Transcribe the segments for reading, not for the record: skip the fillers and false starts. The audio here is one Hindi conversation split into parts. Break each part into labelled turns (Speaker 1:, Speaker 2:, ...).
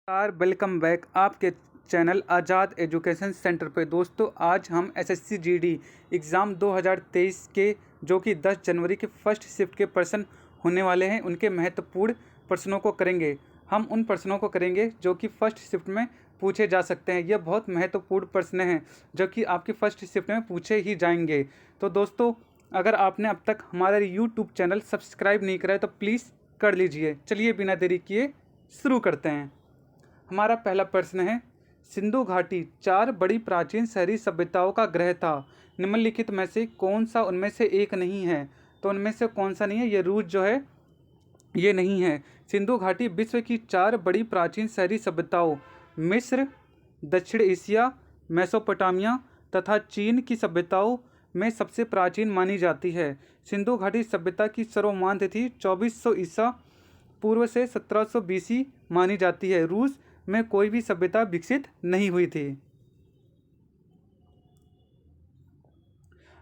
Speaker 1: नमस्कार, वेलकम बैक आपके चैनल आज़ाद एजुकेशन सेंटर पे। दोस्तों, आज हम एसएससी जीडी एग्ज़ाम 2023 के जो कि 10 जनवरी के फर्स्ट शिफ्ट के प्रश्न होने वाले हैं, उनके महत्वपूर्ण प्रश्नों को करेंगे। हम उन प्रश्नों को करेंगे जो कि फर्स्ट शिफ्ट में पूछे जा सकते हैं। यह बहुत महत्वपूर्ण प्रश्न हैं जो कि आपकी फर्स्ट शिफ्ट में पूछे ही जाएंगे। तो दोस्तों, अगर आपने अब तक हमारा यूट्यूब चैनल सब्सक्राइब नहीं करा है तो प्लीज़ कर लीजिए। चलिए बिना देरी किए शुरू करते हैं। हमारा पहला प्रश्न है, सिंधु घाटी 4 बड़ी प्राचीन शहरी सभ्यताओं का गृह था। निम्नलिखित में से कौन सा उनमें से एक नहीं है? तो उनमें से कौन सा नहीं है? ये रूस जो है ये नहीं है। सिंधु घाटी विश्व की 4 बड़ी प्राचीन शहरी सभ्यताओं मिस्र, दक्षिण एशिया, मेसोपोटामिया तथा चीन की सभ्यताओं में सबसे प्राचीन मानी जाती है। सिंधु घाटी सभ्यता की सर्वमान्य तिथि 2400 ईसा पूर्व से 1700 बीसी मानी जाती है। रूस में कोई भी सभ्यता विकसित नहीं हुई थी।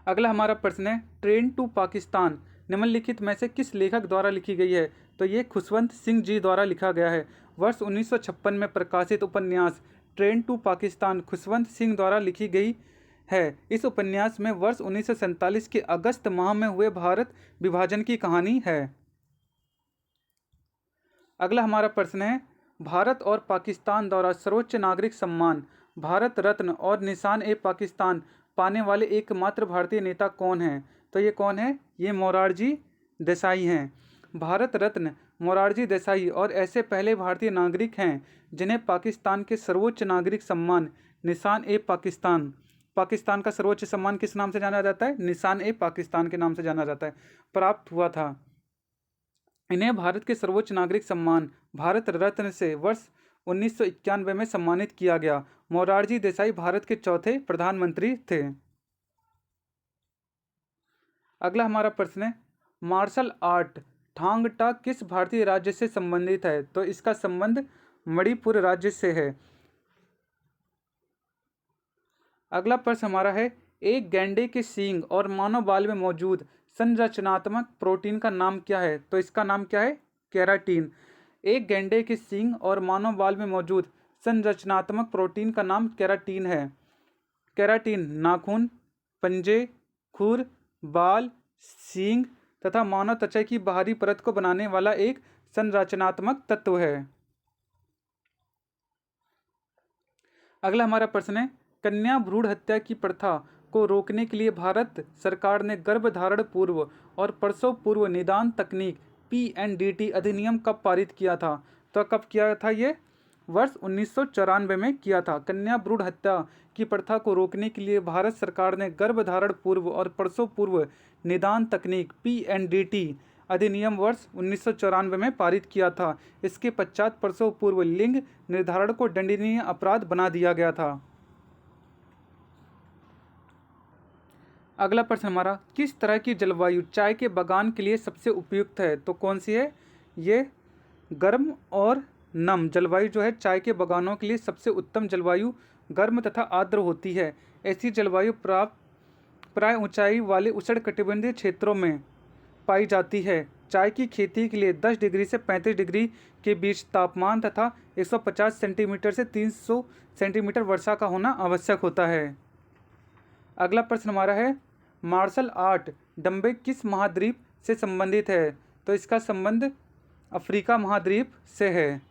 Speaker 1: अगला हमारा प्रश्न है, ट्रेन टू पाकिस्तान निम्नलिखित में से किस लेखक द्वारा लिखी गई है? तो ये खुशवंत सिंह जी द्वारा लिखा गया है। वर्ष 1956 में प्रकाशित उपन्यास ट्रेन टू पाकिस्तान खुशवंत सिंह द्वारा लिखी गई है। इस उपन्यास में वर्ष 1947 के अगस्त माह में हुए भारत विभाजन की कहानी है। अगला हमारा प्रश्न है, भारत और पाकिस्तान द्वारा सर्वोच्च नागरिक सम्मान भारत रत्न और निशान ए पाकिस्तान पाने वाले एकमात्र भारतीय नेता कौन हैं? तो ये कौन है? ये मोरारजी देसाई हैं। भारत रत्न मोरारजी देसाई और ऐसे पहले भारतीय नागरिक हैं जिन्हें पाकिस्तान के सर्वोच्च नागरिक सम्मान निशान ए पाकिस्तान, पाकिस्तान का सर्वोच्च सम्मान किस नाम से जाना जाता है? निशान ए पाकिस्तान के नाम से जाना जाता है, प्राप्त हुआ था। इन्हें भारत के सर्वोच्च नागरिक सम्मान भारत रत्न से वर्ष 1991 में सम्मानित किया गया। मोरारजी देसाई भारत के चौथे प्रधानमंत्री थे। अगला हमारा प्रश्न है, मार्शल आर्ट थांग टा किस भारतीय राज्य से संबंधित है? तो इसका संबंध मणिपुर राज्य से है। अगला प्रश्न हमारा है, एक गैंडे के सींग और मानव बाल में मौजूद संरचनात्मक प्रोटीन का नाम क्या है? तो इसका नाम क्या है? केराटिन। एक गैंडे के सींग और मानव बाल में मौजूद संरचनात्मक प्रोटीन का नाम केराटिन है। केराटिन नाखून, पंजे, खुर, बाल, सींग तथा मानव त्वचा की बाहरी परत को बनाने वाला एक संरचनात्मक तत्व है। अगला हमारा प्रश्न है, कन्या भ्रूण हत्या की प्रथा को रोकने के लिए भारत सरकार ने गर्भधारण पूर्व और प्रसव पूर्व निदान तकनीक PNDT अधिनियम कब पारित किया था? तो कब किया था ये? वर्ष 1994 में किया था। कन्या भ्रूण हत्या की प्रथा को रोकने के लिए भारत सरकार ने गर्भधारण पूर्व और प्रसव पूर्व निदान तकनीक PNDT अधिनियम वर्ष 1994 में पारित किया था। इसके पश्चात प्रसव पूर्व लिंग निर्धारण को दंडनीय अपराध बना दिया गया था। अगला प्रश्न हमारा, किस तरह की जलवायु चाय के बागान के लिए सबसे उपयुक्त है? तो कौन सी है? ये गर्म और नम जलवायु जो है चाय के बागानों के लिए सबसे उत्तम जलवायु गर्म तथा आर्द्र होती है। ऐसी जलवायु प्राय ऊंचाई वाले उष्णकटिबंधीय क्षेत्रों में पाई जाती है। चाय की खेती के लिए 10 डिग्री से 35 डिग्री के बीच तापमान तथा 150 सेंटीमीटर से 300 सेंटीमीटर वर्षा का होना आवश्यक होता है। अगला प्रश्न हमारा है, मार्शल आर्ट डंबे किस महाद्वीप से संबंधित है? तो इसका संबंध अफ्रीका महाद्वीप से है।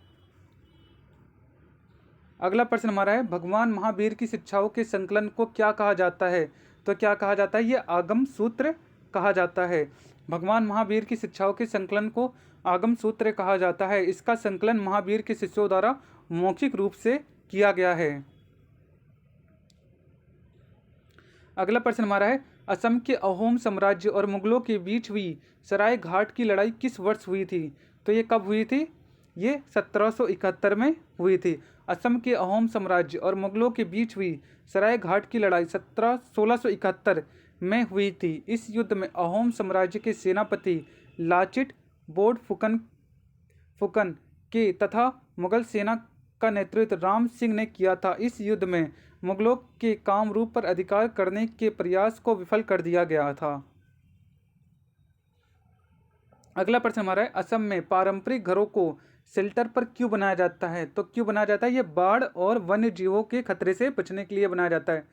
Speaker 1: अगला प्रश्न हमारा है, भगवान महावीर की शिक्षाओं के संकलन को क्या कहा जाता है? तो क्या कहा जाता है? ये आगम सूत्र कहा जाता है। भगवान महावीर की शिक्षाओं के संकलन को आगम सूत्र कहा जाता है। इसका संकलन महावीर के शिष्यों द्वारा मौखिक रूप से किया गया है। अगला प्रश्न हमारा है, असम के अहोम साम्राज्य और मुगलों के बीच हुई सराय घाट की लड़ाई किस वर्ष हुई थी? तो ये कब हुई थी? ये 1771 में हुई थी। असम के अहोम साम्राज्य और मुगलों के बीच हुई सराय घाट की लड़ाई 1671 में हुई थी। इस युद्ध में अहोम साम्राज्य के सेनापति लाचित बोरफुकन के तथा मुगल सेना का नेतृत्व राम सिंह ने किया था। इस युद्ध में मुगलों के कामरूप पर अधिकार करने के प्रयास को विफल कर दिया गया था। अगला प्रश्न हमारा है, असम में पारंपरिक घरों को शेल्टर पर क्यों बनाया जाता है? तो क्यों बनाया जाता है? ये बाढ़ और वन्य जीवों के खतरे से बचने के लिए बनाया जाता है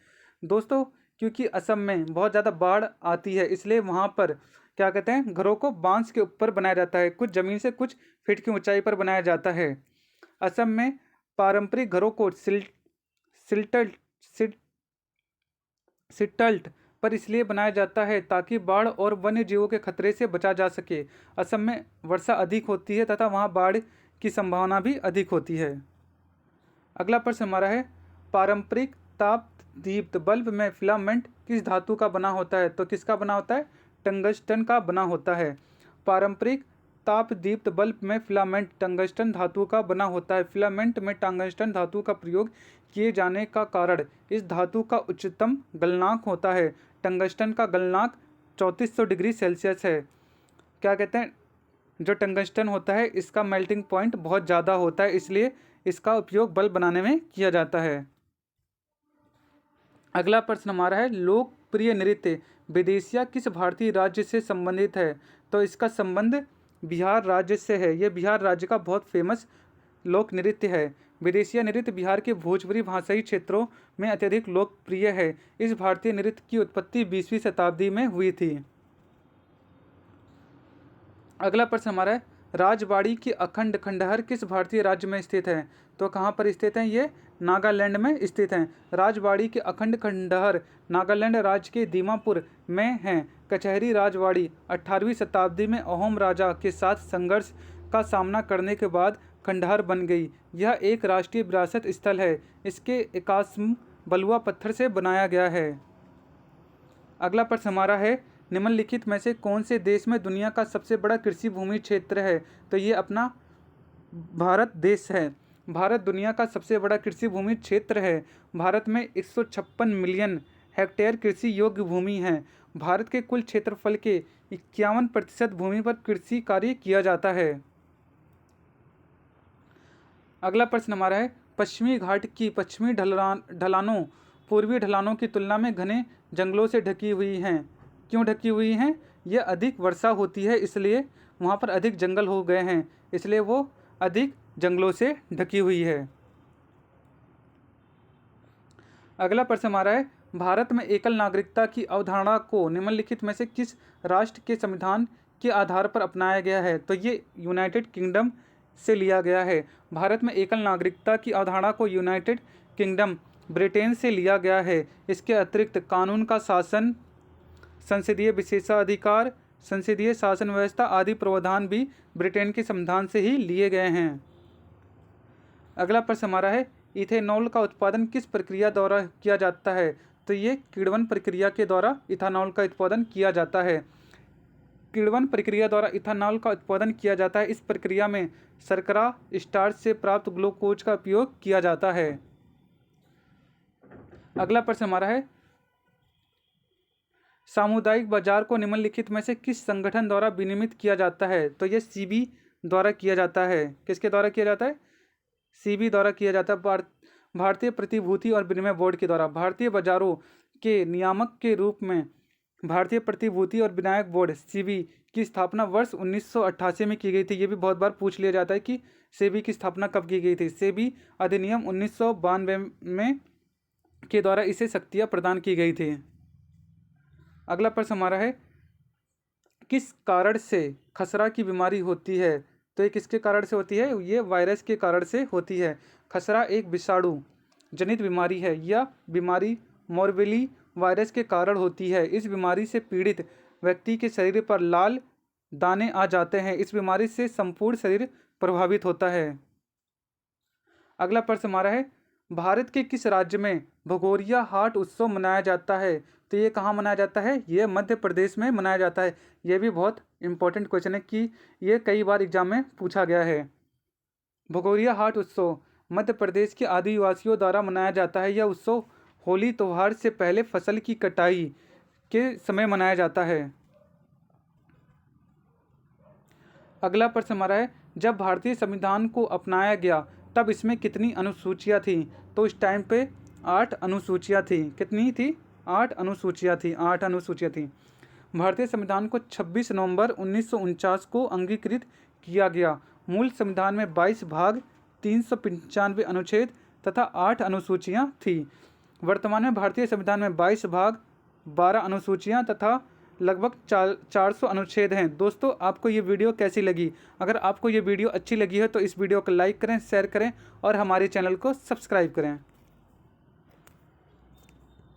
Speaker 1: दोस्तों। क्योंकि असम में बहुत ज़्यादा बाढ़ आती है, इसलिए वहाँ पर क्या कहते हैं, घरों को बांस के ऊपर बनाया जाता है, कुछ ज़मीन से कुछ फीट की ऊंचाई पर बनाया जाता है। असम में पारंपरिक घरों को सिल्टल्ट सिट सिटल्ट पर इसलिए बनाया जाता है ताकि बाढ़ और वन्य जीवों के खतरे से बचा जा सके। असम में वर्षा अधिक होती है तथा वहाँ बाढ़ की संभावना भी अधिक होती है। अगला प्रश्न हमारा है, पारंपरिक ताप दीप्त बल्ब में फिलामेंट किस धातु का बना होता है? तो किसका बना होता है? टंगस्टन का बना होता है। पारंपरिक ताप दीप्त बल्ब में फिलामेंट टंगस्टन धातु का बना होता है। फिलामेंट में टंगस्टन धातु का प्रयोग किए जाने का कारण इस धातु का उच्चतम गलनांक होता है। टंगस्टन का गलनांक 3400 डिग्री सेल्सियस है। क्या कहते हैं, जो टंगस्टन होता है इसका मेल्टिंग पॉइंट बहुत ज़्यादा होता है, इसलिए इसका उपयोग बल्ब बनाने में किया जाता है। अगला प्रश्न हमारा है, लोकप्रिय नृत्य विदेशिया किस भारतीय राज्य से संबंधित है? तो इसका संबंध बिहार राज्य से है। यह बिहार राज्य का बहुत फेमस लोक नृत्य है। विदेशिया नृत्य बिहार के भोजपुरी भाषाई क्षेत्रों में अत्यधिक लोकप्रिय है। इस भारतीय नृत्य की उत्पत्ति 20वीं शताब्दी में हुई थी। अगला प्रश्न हमारा है, राजबाड़ी की अखंड खंडहर किस भारतीय राज्य में स्थित है? तो कहाँ पर स्थित हैं? ये नागालैंड में स्थित हैं। राजबाड़ी के अखंड खंडहर नागालैंड राज्य के दीमापुर में हैं। कचहरी राजबाड़ी 18वीं शताब्दी में अहोम राजा के साथ संघर्ष का सामना करने के बाद खंडहर बन गई। यह एक राष्ट्रीय विरासत स्थल है। इसके एकास्म बलुआ पत्थर से बनाया गया है। अगला प्रश्न हमारा है, निम्नलिखित में से कौन से देश में दुनिया का सबसे बड़ा कृषि भूमि क्षेत्र है? तो ये अपना भारत देश है। भारत दुनिया का सबसे बड़ा कृषि भूमि क्षेत्र है। भारत में 156 मिलियन हेक्टेयर कृषि योग्य भूमि है। भारत के कुल क्षेत्रफल के 51% भूमि पर कृषि कार्य किया जाता है। अगला प्रश्न हमारा है, पश्चिमी घाट की पश्चिमी ढलानों पूर्वी ढलानों की तुलना में घने जंगलों से ढकी हुई हैं। क्यों ढकी हुई हैं? ये अधिक वर्षा होती है, इसलिए वहाँ पर अधिक जंगल हो गए हैं, इसलिए वो अधिक जंगलों से ढकी हुई है। अगला प्रश्न हमारा है, भारत में एकल नागरिकता की अवधारणा को निम्नलिखित में से किस राष्ट्र के संविधान के आधार पर अपनाया गया है? तो ये यूनाइटेड किंगडम से लिया गया है। भारत में एकल नागरिकता की अवधारणा को यूनाइटेड किंगडम ब्रिटेन से लिया गया है। इसके अतिरिक्त कानून का शासन, संसदीय विशेषाधिकार, संसदीय शासन व्यवस्था आदि प्रावधान भी ब्रिटेन के संविधान से ही लिए गए हैं। अगला प्रश्न हमारा है, इथेनॉल का उत्पादन किस प्रक्रिया द्वारा किया जाता है? तो ये किण्वन प्रक्रिया के द्वारा इथेनॉल का उत्पादन किया जाता है। किण्वन प्रक्रिया द्वारा इथेनॉल का उत्पादन किया जाता है। इस प्रक्रिया में शर्करा स्टार्च से प्राप्त ग्लूकोज का उपयोग किया जाता है। अगला प्रश्न हमारा है, सामुदायिक बाजार को निम्नलिखित में से किस संगठन द्वारा विनियमित किया जाता है? तो ये सीबी द्वारा किया जाता है। किसके द्वारा किया जाता है? सीबी द्वारा किया जाता है, भारतीय प्रतिभूति और विनिमय बोर्ड के द्वारा। भारतीय बाजारों के नियामक के रूप में भारतीय प्रतिभूति और विनिमय बोर्ड सीबी की स्थापना वर्ष 1988 में की गई थी। ये भी बहुत बार पूछ लिया जाता है कि सेबी की स्थापना कब की गई थी। सेबी अधिनियम 1992 में के द्वारा इसे शक्तियाँ प्रदान की गई थी। अगला प्रश्न हमारा है, किस कारण से खसरा की बीमारी होती है? तो ये किसके कारण से होती है? ये वायरस के कारण से होती है। खसरा एक विषाणु जनित बीमारी है। यह बीमारी मोरबेली वायरस के कारण होती है। इस बीमारी से पीड़ित व्यक्ति के शरीर पर लाल दाने आ जाते हैं। इस बीमारी से संपूर्ण शरीर प्रभावित होता है। अगला प्रश्न हमारा है, भारत के किस राज्य में भगोरिया हाट उत्सव मनाया जाता है? तो ये कहाँ मनाया जाता है? ये मध्य प्रदेश में मनाया जाता है। ये भी बहुत इंपॉर्टेंट क्वेश्चन है कि ये कई बार एग्जाम में पूछा गया है। भगोरिया हाट उत्सव मध्य प्रदेश के आदिवासियों द्वारा मनाया जाता है। यह उत्सव होली त्यौहार से पहले फसल की कटाई के समय मनाया जाता है। अगला प्रश्न हमारा है, जब भारतीय संविधान को अपनाया गया तब इसमें कितनी अनुसूचियाँ थीं? तो इस टाइम पे 8 अनुसूचियाँ थीं। कितनी थी? 8 अनुसूचियाँ थीं। 8 अनुसूचियाँ थीं। भारतीय संविधान को 26 नवंबर 1949 को अंगीकृत किया गया। मूल संविधान में 22 भाग, 395 अनुच्छेद तथा 8 अनुसूचियां थी। वर्तमान में भारतीय संविधान में 22 भाग, 12 अनुसूचियां तथा लगभग 400 अनुच्छेद हैं। दोस्तों, आपको ये वीडियो कैसी लगी? अगर आपको ये वीडियो अच्छी लगी है तो इस वीडियो को लाइक करें, शेयर करें और हमारे चैनल को सब्सक्राइब करें।